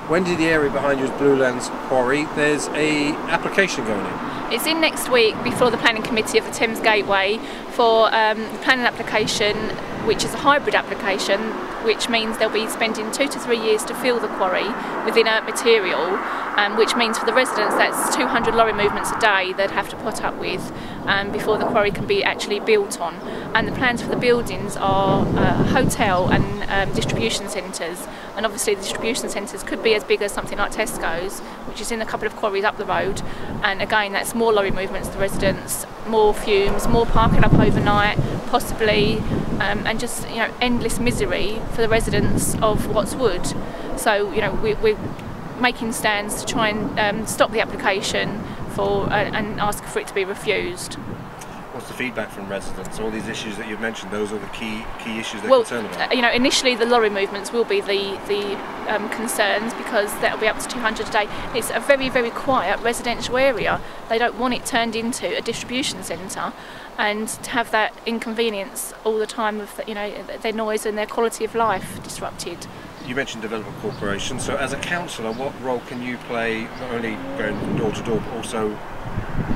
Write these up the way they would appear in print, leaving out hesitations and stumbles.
Wendy, the area behind you is Bluelands Quarry. There's a application going in. It's in next week before the planning committee of the Thames Gateway for the planning application, which is a hybrid application, which means they'll be spending 2 to 3 years to fill the quarry with inert material, which means for the residents that's 200 lorry movements a day they'd have to put up with before the quarry can be actually built on. And the plans for the buildings are hotel and distribution centres, and obviously the distribution centres could be as big as something like Tesco's, which is in a couple of quarries up the road, and again that's more lorry movements to the residents, more fumes, more parking up overnight possibly, and just endless misery for the residents of Wattswood. So we're making stands to try and stop the application and ask for it to be refused. What's the feedback from residents? All these issues that you've mentioned, those are the key issues they're concerned about. Initially the lorry movements will be the concerns, because that'll be up to 200 a day. It's a very, very quiet residential area. They don't want it turned into a distribution centre, and to have that inconvenience all the time of their noise and their quality of life disrupted. You mentioned Development Corporation, so as a councillor, what role can you play, not only going from door to door, but also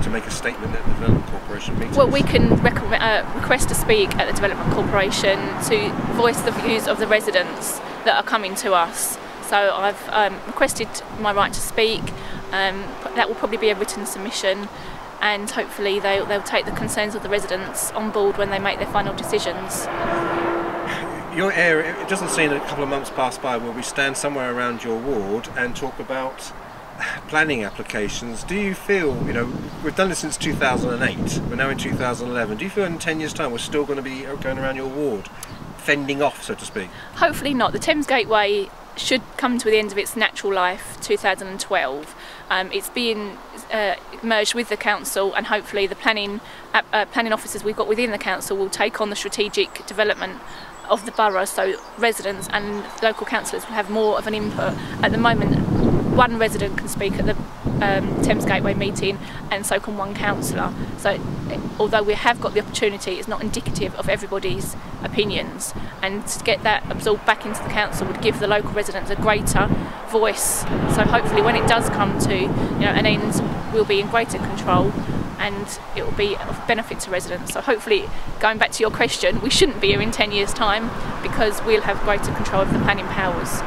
to make a statement at the Development Corporation meetings? Well, we can request to speak at the Development Corporation to voice the views of the residents that are coming to us. So I've requested my right to speak. That will probably be a written submission, and hopefully they'll take the concerns of the residents on board when they make their final decisions. Your area, it doesn't seem a couple of months pass by where we stand somewhere around your ward and talk about planning applications. Do you feel, we've done this since 2008, we're now in 2011, do you feel in 10 years' time we're still going to be going around your ward, fending off, so to speak? Hopefully not. The Thames Gateway should come to the end of its natural life 2012. It's being merged with the council, and hopefully the planning officers we've got within the council will take on the strategic development of the borough, so residents and local councillors will have more of an input. At the moment, one resident can speak at the Thames Gateway meeting, and so can one councillor. So although we have got the opportunity, it's not indicative of everybody's opinions, and to get that absorbed back into the council would give the local residents a greater voice. So hopefully when it does come to an end, we'll be in greater control, and it will be of benefit to residents. So hopefully, going back to your question, we shouldn't be here in 10 years' time, because we'll have greater control of the planning powers.